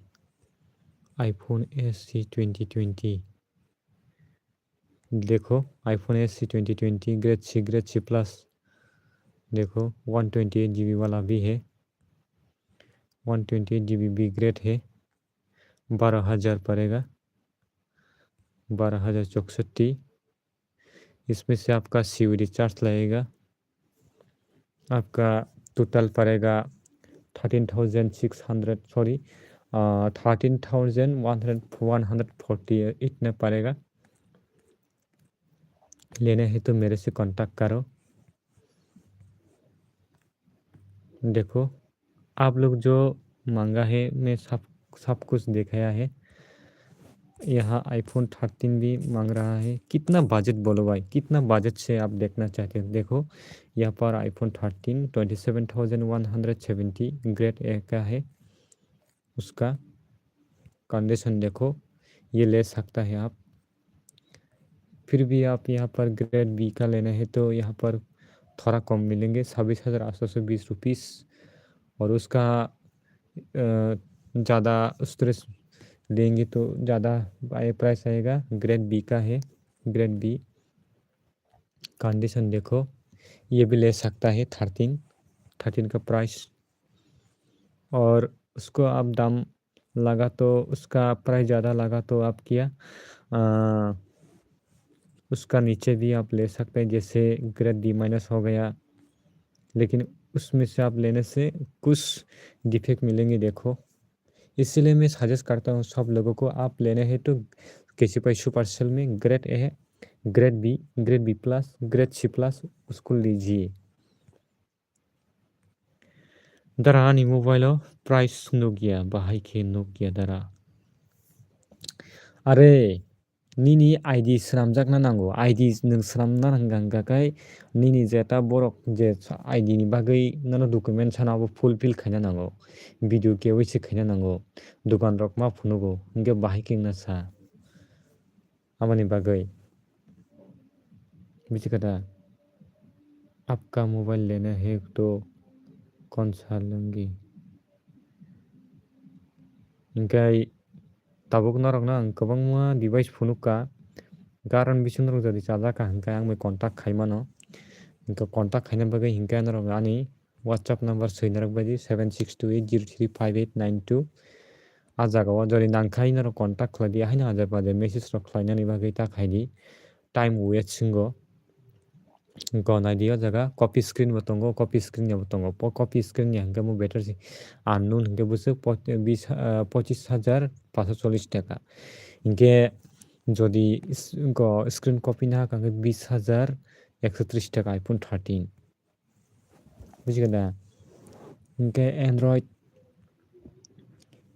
आईफोन SE 2020, देखो iPhone SE 2020 grade C plus, देखो 128 GB वाला भी है, 128 GB भी ग्रेड है, 12,000 पड़ेगा, 12,064। इसमें से आपका सीयूडी चार्ज लगेगा, आपका टोटल पड़ेगा 13,140 इतना पड़ेगा। लेना है तो मेरे से कांटेक्ट करो। देखो आप लोग जो मांगा है मैं सब कुछ दिखाया है। यहाँ आईफोन 13 भी मांग रहा है। कितना बजट बोलो भाई, कितना बजट से आप देखना चाहते हो? देखो यहाँ पर आईफोन 13 27,170 ग्रेड ए का है। उसका कंडीशन देखो, ये ले सकता है आप। फिर भी आप यहाँ पर ग्रेड बी का लेना है तो यहाँ पर थोड़ा कम मिलेंगे, 26,820 रुपीस। और उसका ज़्यादा स्टोरेज लेंगे तो ज़्यादा प्राइस आएगा। ग्रेड बी का है, ग्रेड बी। कंडीशन देखो, ये भी ले सकता है 13 का प्राइस। और उसको आप दाम लगा तो उसका प्राइस ज़्यादा लगा तो आप किया उसका नीचे भी आप ले सकते हैं, जैसे ग्रेड डी माइनस हो गया। लेकिन उसमें से आप लेने से कुछ डिफेक्ट मिलेंगे देखो। इसलिए मैं सजेस्ट करता हूँ सब लोगों को, आप लेने हैं तो किसी पर सुपरसेल में ग्रेड ए है, grade B plus, grade C plus, उसको लीजिए। दारा आंनि मबाइलाव प्राइस नकिया बाहायखे नकिया दारा। आरे निनि आईडी स्रामजागना नांगौ। आईडी नों स्रामना नांगाखाय निनि जेता बरक जे आईडी नि बागै ननो डकुमेन्ट सानाबो फुलफिल खायना नांगौ। भिडिअ केवाइसि खायना नांगौ। दुकान रक मा फुनुगौ इंगे बाहायखे नसा आमानि बागै बिचिकादा। आपका मोबाइल लेना है तो कौन सा लेंगे? इंगाय tabuk norok no ang kwbangma device phunukha garan bisingo norok jodi chajaka hingkhe ang moi contact khai mano. Hingkhe contact khaina bagwi hingkhe norok ani WhatsApp number swijnarok baidi 7628035892 ah jagao jodi nangkhai norok contact khlai di haino hajar pajar message rok khlainani bagwi ta khaidi time wastingo gonai di o jaga copy screen bo tongo, copy screen ni bo tongo. Copy screen ni hingkhe mo battery unknown hingkhe busuk 25,540 টাকা। hingkhe jodi screen copy na haka hingkhe 20,130 টাকা iPhone 13 bujigoda। hingkhe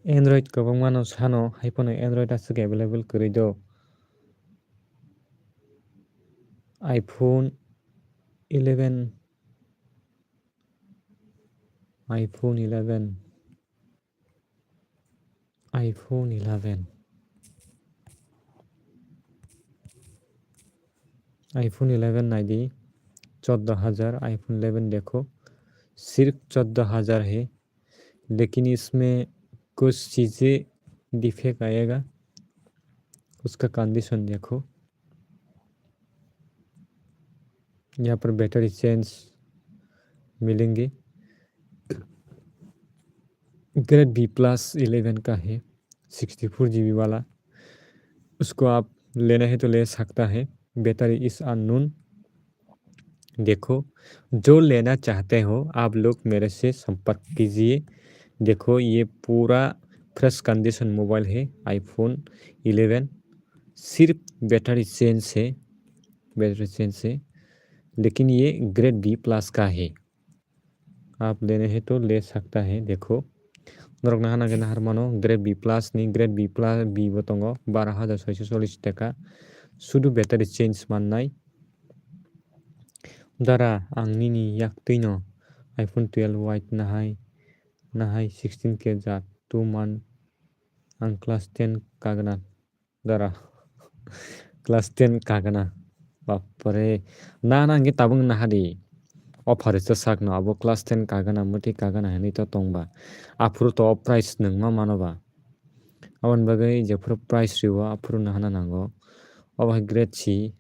Android kwbangma no sano haifano Android asuk available kwrwi do iPhone 11 iPhone 11 iPhone 11 iPhone 11 नाइदी 14,000 iPhone 11 देखो सिर्फ 14,000 है। लेकिन इसमें कुछ चीज़ें defect आएगा, उसका कंडीशन देखो। यहाँ पर बैटरी चेंज मिलेंगे। ग्रेड बी प्लस 11 का है 64 GB वाला, उसको आप लेना है तो ले सकता है। बैटरी इस अननोन। देखो जो लेना चाहते हो आप लोग मेरे से संपर्क कीजिए। देखो ये पूरा फ्रेश कंडीशन मोबाइल है iPhone 11, सिर्फ बैटरी चेंज है, लेकिन ये ग्रेड बी प्लस का है। आप लेने हैं तो ले सकता है। देखो नरक नाहाना के नाहार मानो ग्रेड बी प्लस नहीं, ग्रेड बी प्लस बी बोतंगो 12,640 টাকা शुद्ध बैटरी चेंज माननाय। दारा आंनि नि याक्तैनो iPhone 12 white नाहाय 16K जा 2 month आं class 10 कागना दारा class 10 कागना बापरे ना आंगे ताबुंग नाहादि offer is sakno abo class 10 kagana muti kagana hani to tongba afuru to price nung ma manoba abon bagai je pro price riwa afuru na hana nango oba grade C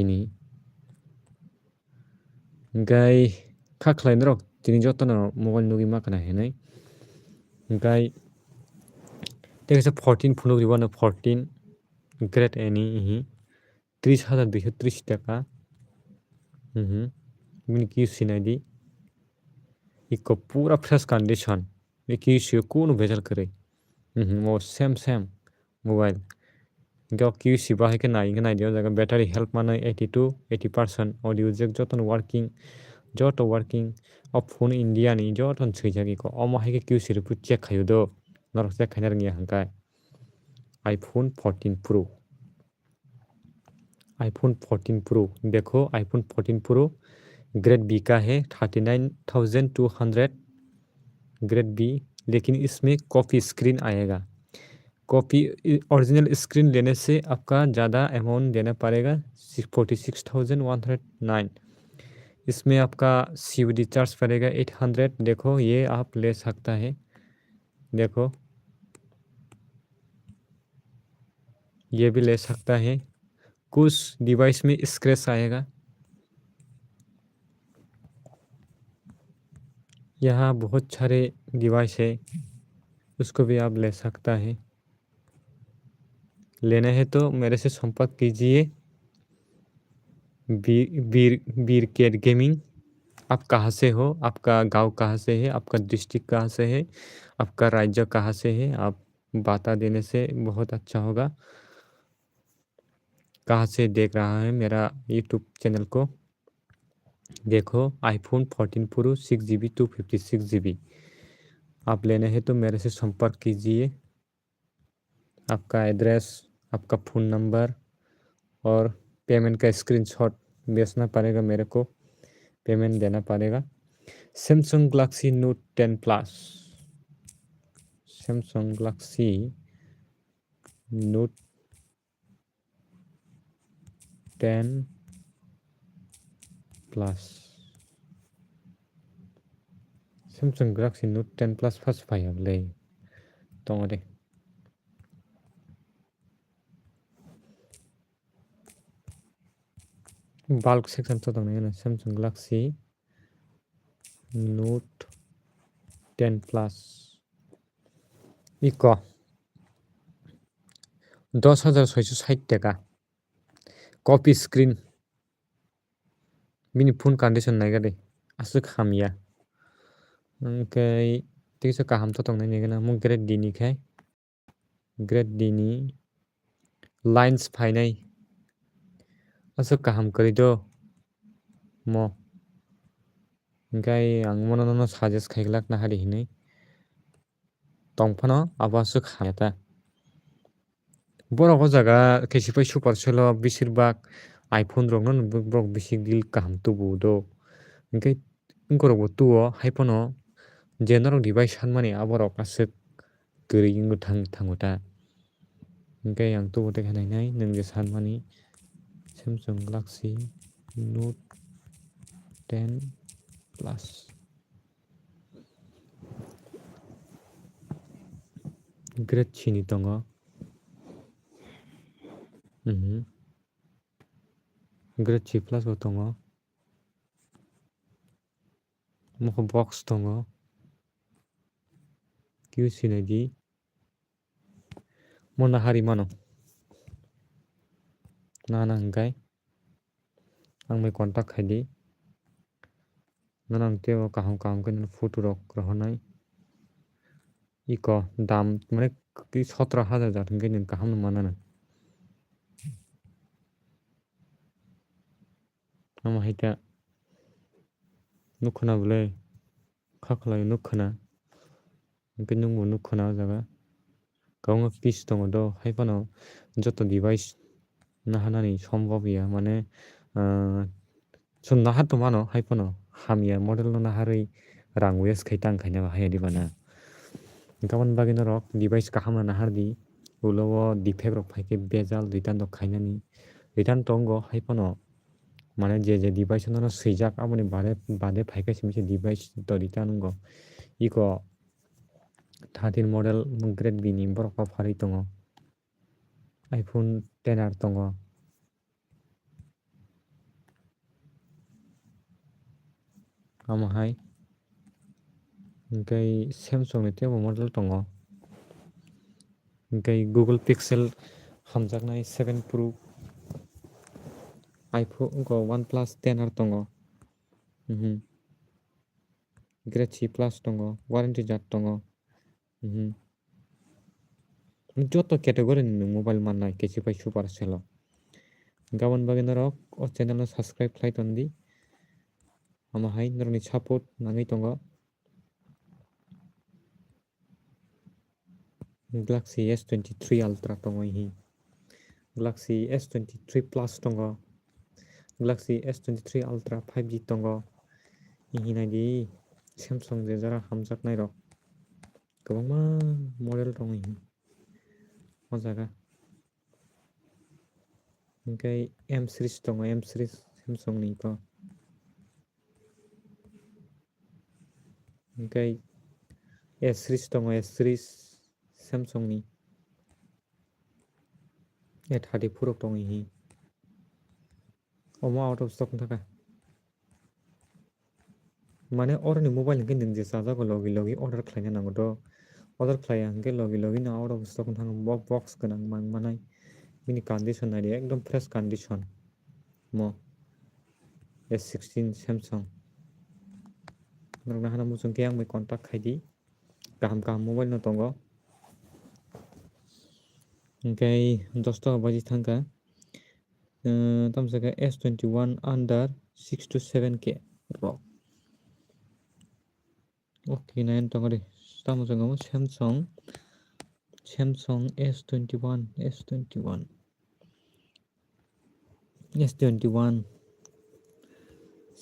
ni gai khaklai norok tini jotono mobile nugi makana henai gai tekasa 14 phunuk riwa no 14 grade A ni hi 30,230 टाका बिनि किउसि नायदि eco पूरा fresh condition ये किउसि कोनो भेजाल करे वो same mobile इनका किउसि बाहायके नायदिया जागा बैटरी हेल्प माने 82-80% ऑडियो जैक जतन वर्किंग जतो वर्किंग अब फोन इंडिया नि जतन सैजागी को अमाहायके किउसि रिपु चेक खायो दो नरक चेक खायना Rangia हंका iPhone 14 Pro iPhone 14 Pro देखो iPhone 14 Pro ग्रेड बी का है 39,200 ग्रेड बी लेकिन इसमें कॉपी स्क्रीन आएगा कॉपी ओरिजिनल स्क्रीन लेने से आपका ज़्यादा अमाउंट देना पड़ेगा 46,109 इसमें आपका COD चार्ज पड़ेगा 800 देखो ये आप ले सकता है देखो ये भी ले सकता है कुछ डिवाइस में स्क्रैच आएगा यहाँ बहुत सारे डिवाइस है उसको भी आप ले सकता है लेना है तो मेरे से संपर्क कीजिए बीर केट गेमिंग आप कहाँ से हो आपका गांव कहाँ से है आपका डिस्ट्रिक्ट कहाँ से है आपका राज्य कहाँ से है आप बता देने से बहुत अच्छा होगा कहाँ से देख रहा है मेरा यूट्यूब चैनल को देखो iPhone 14 Pro 6GB 256GB आप लेने हैं तो मेरे से संपर्क कीजिए आपका एड्रेस आपका फ़ोन नंबर और पेमेंट का स्क्रीनशॉट भेजना पड़ेगा मेरे को पेमेंट देना पड़ेगा Samsung Galaxy Note 10 plus Samsung Galaxy Note 10 plus Samsung Galaxy Note 10 plus first five ले तो दे बाल्क सेक्शन तो दंना सैमसंग गैलेक्सी नोट 10 प्लस इको 10,660 टाका copy screen mini phone condition नायगा दे आसो खामिया ओमफ्राय तीसो गाहाम तो दंनाय नेगोना मु ग्रेड डी निखाय ग्रेड डी नि लाइन्स फाइनाय आसो गाहाम करिदो म ओमफ्राय आं मनो साजेस्ट खायग्लाक ना हारि हिनै तंफानो आबासो खायाता बरक जागा केसिफाय सुपार सेल बेसिरबाग आइफोन रंनो ब्रक बेसि डिल गाहाम तुबुदो ओमफ्राय इंगरबो तुओ हाइफोनो जेनरल डिवाइस सानमाने आबरक आसो गैरिंगो थांगोता ओमफ्राय आं तुबो देखायनाय नोंजे सानमाने Samsung Galaxy Note 10 plus grade चिनि दङ ग्रेड ची प्लस बो दङ मख बक्स दङ किउसि नायदि मना हारि मानो नाना हंगाय आंनि कन्टाक्ट खायदि नाना ते काहाम के फोटो रक रहनाय इको दाम माने 17,000 जाथों के नों काहाम माना आमा हायता नुखना बुले खाखलाय नुखना ओमफ्राय नोंबो नुखना जागा गावनो पिस दङ द हायफानो जत डिवाइस नाहानानै सम्भबिया माने सुनना हाथ मानो हायफानो हामिया मडेल नाहारै रां वेस खैतां खायना हायदि बाना गाबोन बागिन रक डिवाइस काहाम नाहारदि उलव डिफेक्ट रक फाइके बेजाल रिटार्न दक खायनानि रिटार्न तंगो हायफानो माने जे डिवाइस ना सैजाक आबनि बादे फाइके सिमसे डिवाइस तो रिटार्न गो इको 13 मॉडल ग्रेड बी नि बरक फारि दङ आइफोन 10R दङ आमाहाय ओमफ्राय सैमसंग नि तेबो मडेल दङ ओमफ्राय गुगल पिक्सेल हामजाकनाय 7 Pro iPhone ko OnePlus 10 tongo. Grade C plus tongo. Warranty jar tongo. Joto category ni mobile mannai Kechify Supercell. Gawan bagui norok o channel no subscribe khlai tondi. Amahai norokni support nangui tongo. Galaxy S23 Ultra tongo hi. Galaxy S23 Plus tongo. Galaxy S23 Ultra 5G tongo. Hi nadi Samsung je jara hamjaknai rok kwbangma model tongo hi o jaga hingkai M series tongo M series Samsung ni ko hingkai S series tongo S series Samsung ni A34 tongo hi omo out of stock thaka mane oroni mobile hingke nung je chajago logi logi order khlaina nango to order khlaiya hingke logi logi no out of stock thang box ganang manai bini condition nari ekdom fresh condition mo S16 Samsung norokna hana muchungke ang bai contact khaidi kaham mobile no tongo hingkai 10 taka baji thangka tamsaka S21 under 6 to 7K rok okay nayan tongo de tamuchungo Samsung S21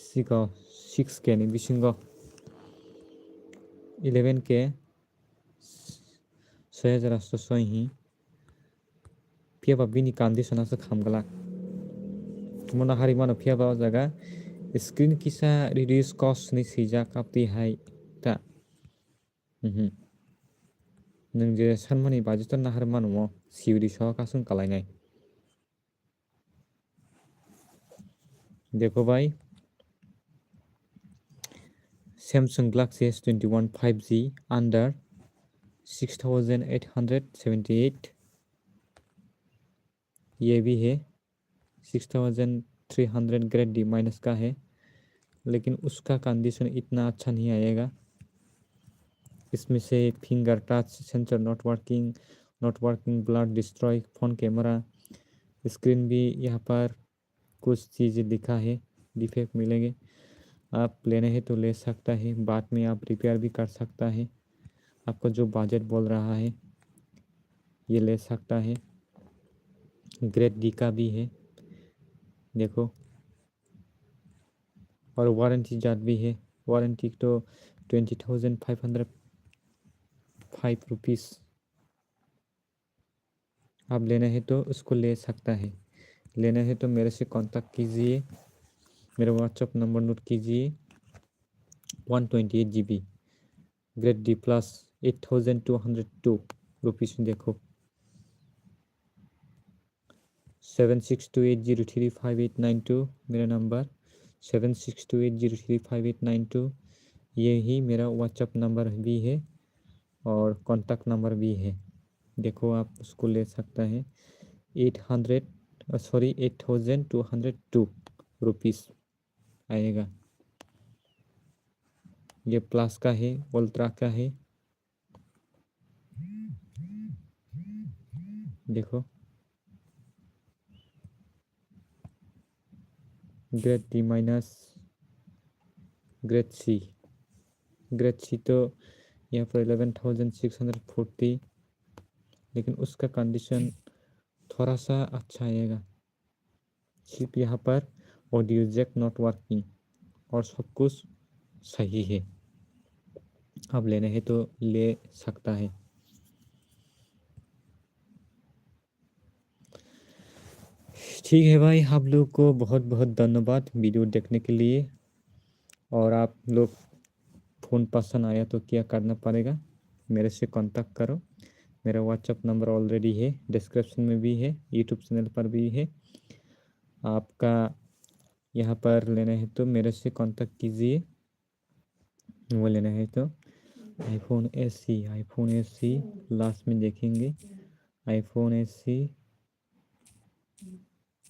sigo 6K ni bisingo 11K 6800 hi phiaba bini condition asa khamgala mona hari mano phiaba o jaga screen kisa reduce cost ni sijak apti hai ta nung je sanmani budget nahar mano siuri so kasung kalainai देखो भाई Samsung Galaxy S21 5G under 6878 ये भी है 6300 grade D minus का है लेकिन उसका condition इतना अच्छा नहीं आएगा इसमें से finger touch sensor not working blur destroy phone camera screen भी यहाँ पर कुछ चीज़ें दिखा है डिफेक्ट मिलेंगे आप लेने हैं तो ले सकता है बाद में आप रिपेयर भी कर सकता है आपको जो बजट बोल रहा है ये ले सकता है ग्रेड डी का भी है देखो और वारंटी जार भी है वारंटी तो 20,505 रुपीस आप लेना है तो उसको ले सकता है लेना है तो मेरे से कांटेक्ट कीजिए मेरा व्हाट्सएप नंबर नोट कीजिए 128 GB grade D plus 8,202 rupees देखो 7628035892 मेरा नंबर 7628035892 यही मेरा व्हाट्सएप नंबर भी है और कांटेक्ट नंबर भी है देखो आप उसको ले सकता है 8,202 रुपीस आएगा ये प्लस का है अल्ट्रा का है देखो grade D minus grade C तो यहाँ पर 11,640 लेकिन उसका कंडीशन थोड़ा सा अच्छा आएगा सिर्फ यहाँ पर ऑडियो जैक नॉट वर्किंग और सब कुछ सही है आप लेने हैं तो ले सकता है ठीक है भाई आप लोग को बहुत बहुत धन्यवाद वीडियो देखने के लिए और आप लोग फ़ोन पसंद आया तो क्या करना पड़ेगा मेरे से कांटेक्ट करो मेरा व्हाट्सएप नंबर ऑलरेडी है डिस्क्रिप्शन में भी है यूट्यूब चैनल पर भी है आपका यहाँ पर लेना है तो मेरे से कांटेक्ट कीजिए वो लेना है तो आईफोन एससी लास्ट में देखेंगे आईफोन एससी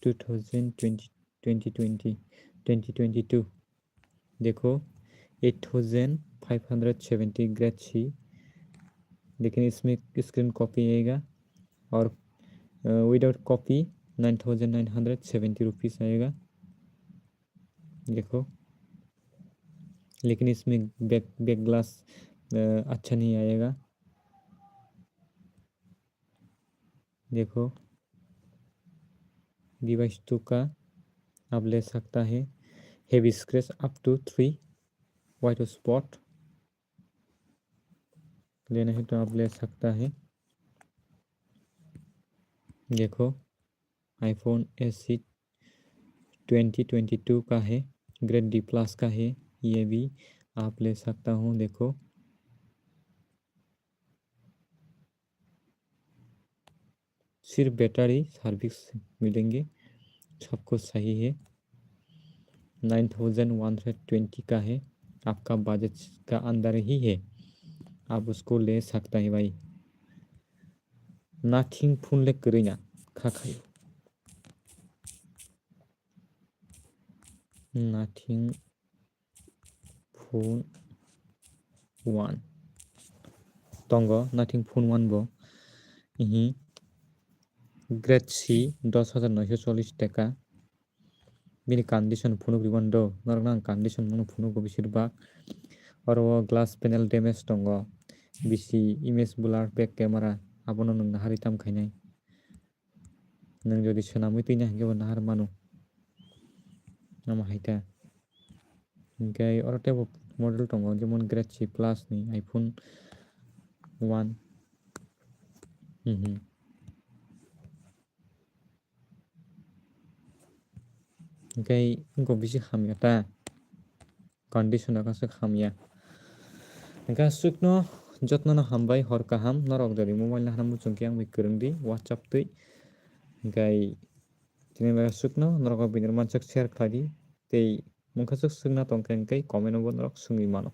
2022 2022 देखो 8570 ग्रेड सी, लेकिन इसमें स्क्रीन कॉपी आएगा और विदाउट कॉपी 9970 रुपीज़ आएगा। देखो, लेकिन इसमें बैक ग्लास अच्छा नहीं आएगा। देखो, डिवाइस 2 का आप ले सकता है। Heavy scratch up to 3 white spot लेना है तो आप ले सकता है। देखो, आईफोन SE 2022 का है, ग्रेड D+ का है, ये भी आप ले सकता हूँ। देखो, सिर्फ बैटरी सर्विस मिलेंगे, सब कुछ सही है। 9120 का है, आपका बजट का अंदर ही है, आप उसको ले सकता है भाई। नाथिंग फोन ले करेना खाखायो, नाथिंग फोन 1 दंग, नाथिंग फोन 1 बो इही ग्रेड C 10,940 टाका। बिनि कंडीशन फोन रिबन दो नरना कंडीशन मन फोन को बिसिरबा और वो ग्लास पैनल डैमेज दंग, बिसि इमेज ब्लार बैक कैमरा आबोनो नोंना हारिताम खायनाय, नों जदि सोनामै तैनो हागेबो नाहार मानो नामा हायता। ओमफ्राय और टाइप अफ मडेल दङ जेमन ग्रेड C+ नि आईफोन 1 ओमफ्राय इनखौ बिसि खामिया ता कन्डिशना गासै खामिया ओमफ्राय सुकनो जत्न हामबाय हर काहाम नरक जरि मबाइल ना हामु चंके आं गोरोंदि WhatsApp तै ओमफ्राय जेनेबा सुकनो नरक बिनिर मानसक शेयर खादि तै मुंखासक सुगना तंखाय कमेन्ट नरक सुंगि मानो।